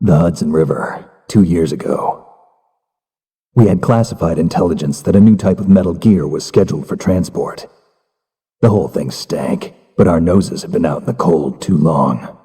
The Hudson River, 2 years ago. We had classified intelligence that a new type of metal gear was scheduled for transport. The whole thing stank, but our noses had been out in the cold too long.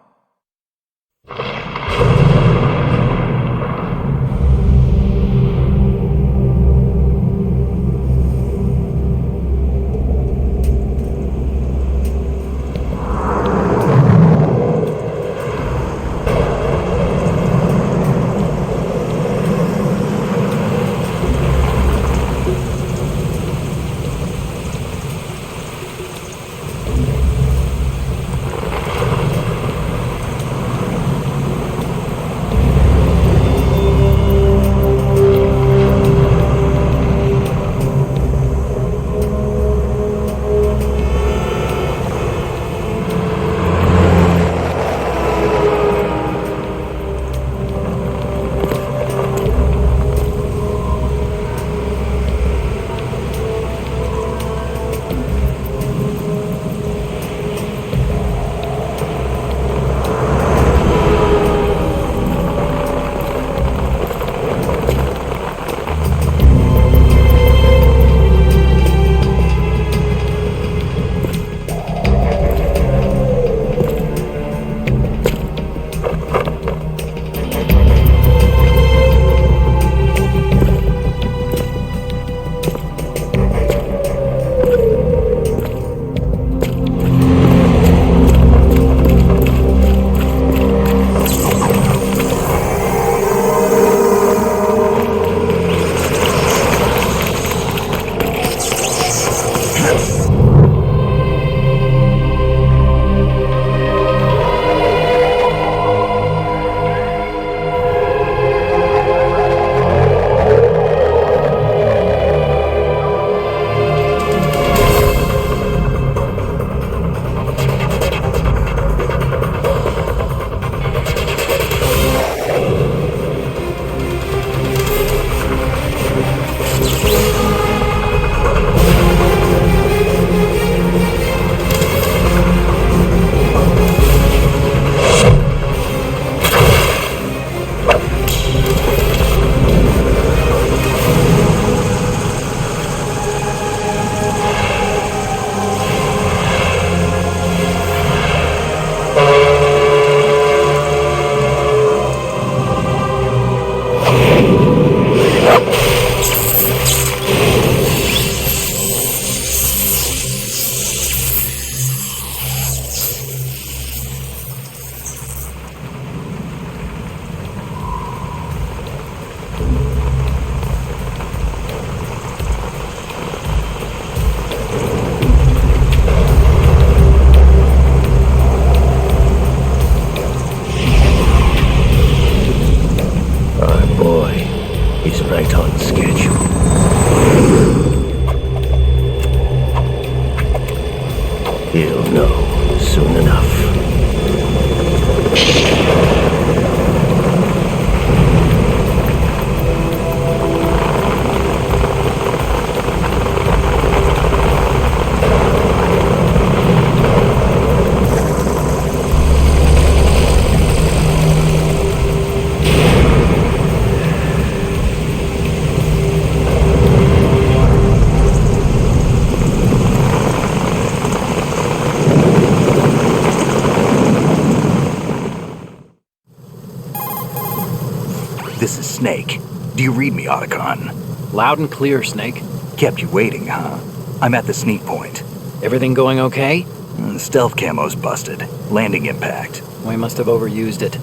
This is Snake. Do you read me, Otacon? Loud and clear, Snake. Kept you waiting, huh? I'm at the sneak point. Everything going okay? The stealth camo's busted. Landing impact. We must have overused it.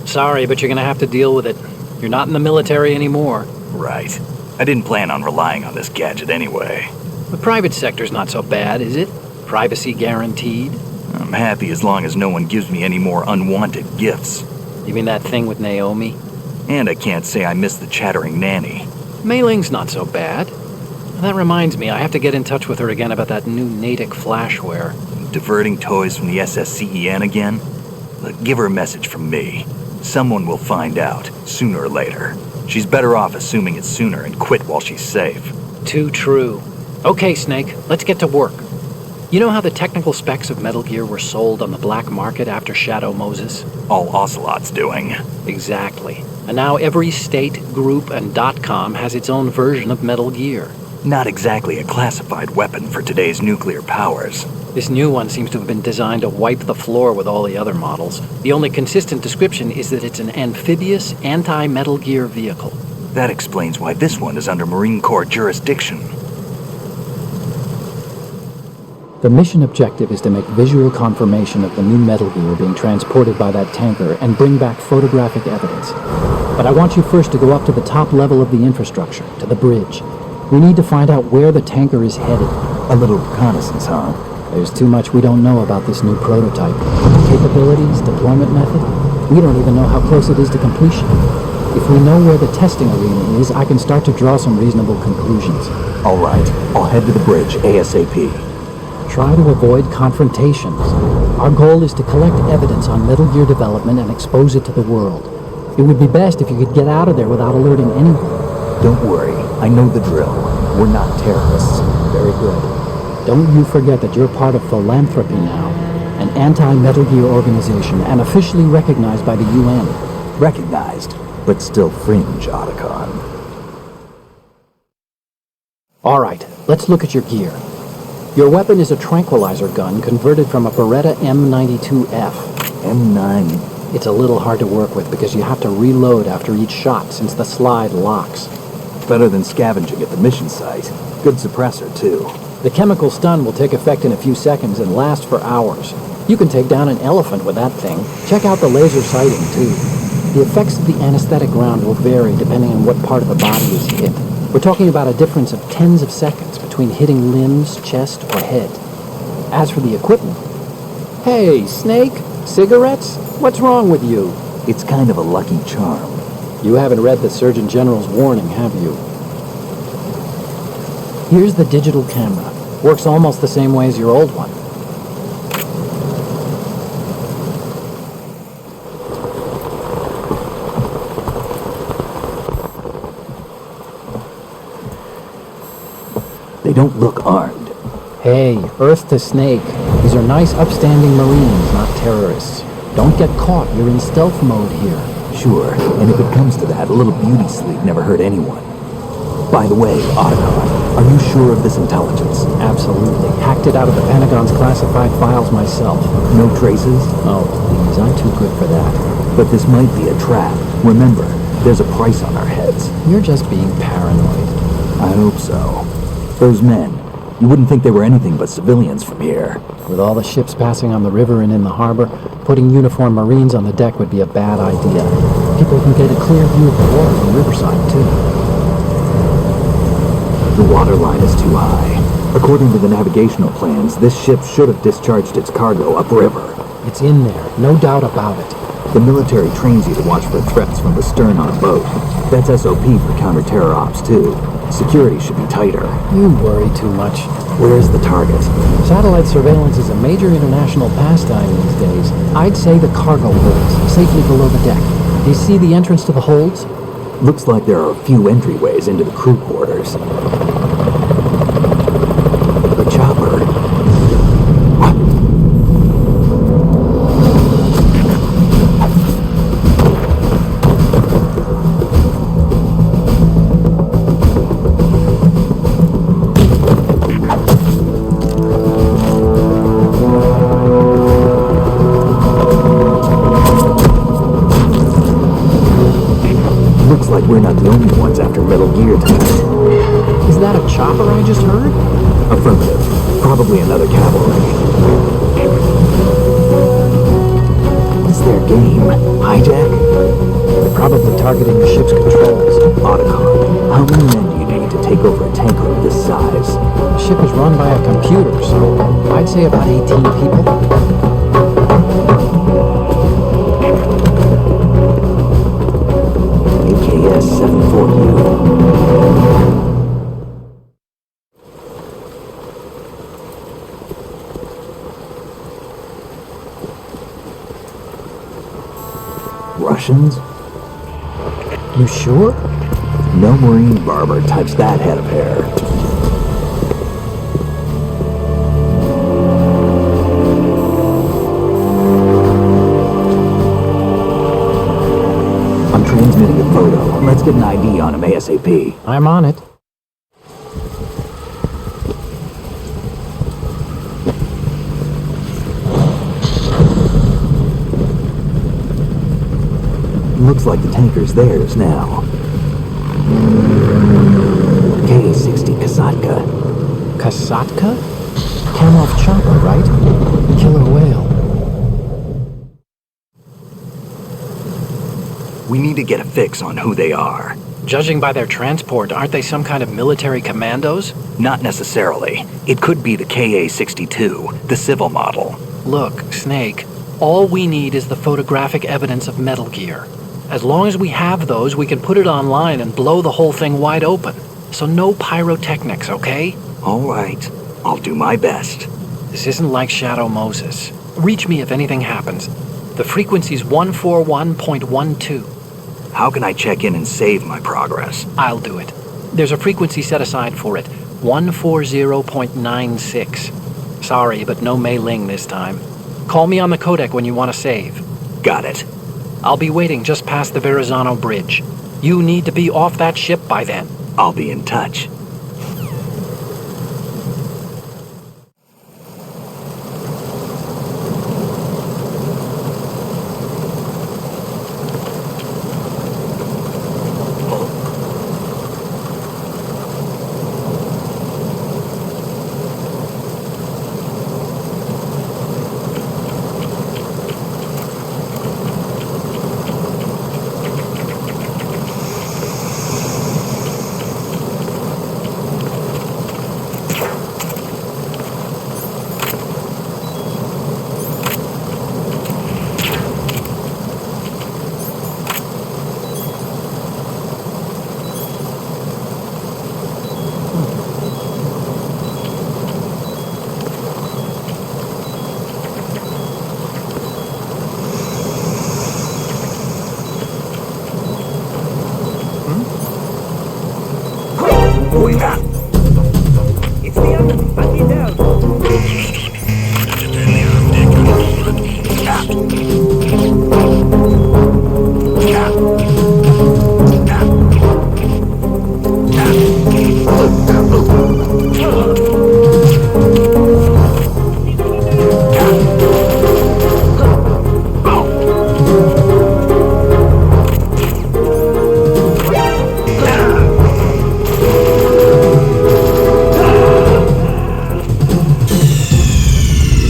Sorry, but you're gonna have to deal with it. You're not in the military anymore. Right. I didn't plan on relying on this gadget anyway. The private sector's not so bad, is it? Privacy guaranteed? I'm happy as long as no one gives me any more unwanted gifts. You mean that thing with Naomi? And I can't say I miss the chattering nanny. Mei Ling's not so bad. That reminds me, I have to get in touch with her again about that new Natick flashware. Diverting toys from the SSCEN again? Look, give her a message from me. Someone will find out, sooner or later. She's better off assuming it's sooner and quit while she's safe. Too true. Okay, Snake, let's get to work. You know how the technical specs of Metal Gear were sold on the black market after Shadow Moses? All Ocelot's doing. Exactly. And now every state, group, and .com has its own version of Metal Gear. Not exactly a classified weapon for today's nuclear powers. This new one seems to have been designed to wipe the floor with all the other models. The only consistent description is that it's an amphibious, anti-Metal Gear vehicle. That explains why this one is under Marine Corps jurisdiction. The mission objective is to make visual confirmation of the new Metal Gear being transported by that tanker and bring back photographic evidence. But I want you first to go up to the top level of the infrastructure, to the bridge. We need to find out where the tanker is headed. A little reconnaissance, huh? There's too much we don't know about this new prototype. Capabilities, deployment method. We don't even know how close it is to completion. If we know where the testing arena is, I can start to draw some reasonable conclusions. All right, I'll head to the bridge ASAP. Try to avoid confrontations. Our goal is to collect evidence on Metal Gear development and expose it to the world. It would be best if you could get out of there without alerting anyone. Don't worry, I know the drill. We're not terrorists. Very good. Don't you forget that you're part of Philanthropy now, an anti-Metal Gear organization and officially recognized by the UN. Recognized, but still fringe, Otacon. All right, let's look at your gear. Your weapon is a tranquilizer gun converted from a Beretta M92F. M9. It's a little hard to work with because you have to reload after each shot since the slide locks. Better than scavenging at the mission site. Good suppressor, too. The chemical stun will take effect in a few seconds and last for hours. You can take down an elephant with that thing. Check out the laser sighting, too. The effects of the anesthetic round will vary depending on what part of the body is hit. We're talking about a difference of tens of seconds between hitting limbs, chest, or head. As for the equipment... Hey, Snake? Cigarettes? What's wrong with you? It's kind of a lucky charm. You haven't read the Surgeon General's warning, have you? Here's the digital camera. Works almost the same way as your old one. They don't look armed. Hey, Earth to Snake. These are nice, upstanding Marines, not terrorists. Don't get caught. You're in stealth mode here. Sure, and if it comes to that, a little beauty sleep never hurt anyone. By the way, Otacon, are you sure of this intelligence? Absolutely. Hacked it out of the Pentagon's classified files myself. No traces? Oh, please, I'm too good for that. But this might be a trap. Remember, there's a price on our heads. You're just being paranoid. I hope so. Those men, you wouldn't think they were anything but civilians from here. With all the ships passing on the river and in the harbor, putting uniformed Marines on the deck would be a bad idea. People can get a clear view of the water from Riverside, too. The water line is too high. According to the navigational plans, this ship should have discharged its cargo upriver. It's in there, no doubt about it. The military trains you to watch for threats from the stern on a boat. That's SOP for counter-terror ops, too. Security should be tighter. You worry too much. Where's the target? Satellite surveillance is a major international pastime these days. I'd say the cargo holds, safely below the deck. Do you see the entrance to the holds? Looks like there are a few entryways into the crew quarters. The chopper. What? Looks like we're not the only ones after Metal Gear tonight. Is that a chopper I just heard? Affirmative. Probably another cavalry. What's their game? Hijack? They're probably targeting the ship's controls. Otacon, how many men do you need to take over a tanker of this size? The ship is run by a computer, so I'd say about 18 people. AKS 74U. Russians? You sure? No Marine barber touched that head of hair. transmitting a photo. Let's get an ID on him ASAP. I'm on it. Looks like the tanker's theirs now. Ka-60 Kasatka. Kasatka? Kamov chopper, right? Killer whale. We need to get a fix on who they are. Judging by their transport, aren't they some kind of military commandos? Not necessarily. It could be the Ka-62, the civil model. Look, Snake, all we need is the photographic evidence of Metal Gear. As long as we have those, we can put it online and blow the whole thing wide open. So no pyrotechnics, okay? All right. I'll do my best. This isn't like Shadow Moses. Reach me if anything happens. The frequency's 141.12. How can I check in and save my progress? I'll do it. There's a frequency set aside for it. 140.96. Sorry, but no Mei Ling this time. Call me on the codec when you want to save. Got it. I'll be waiting just past the Verrazano Bridge. You need to be off that ship by then. I'll be in touch. It's the enemy. Hunt me down.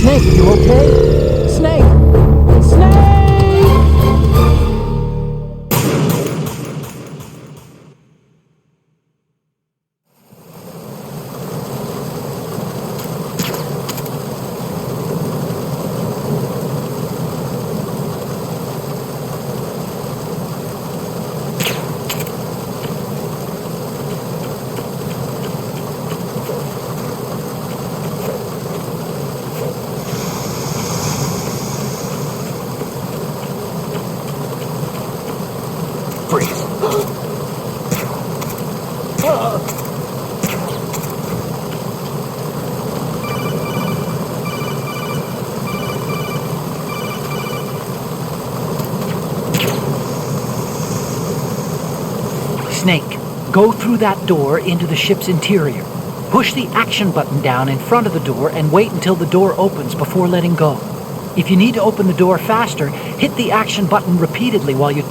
Snake, you okay? Snake! Snake! Freeze. Snake, go through that door into the ship's interior. Push the action button down in front of the door and wait until the door opens before letting go. If you need to open the door faster, hit the action button repeatedly while you...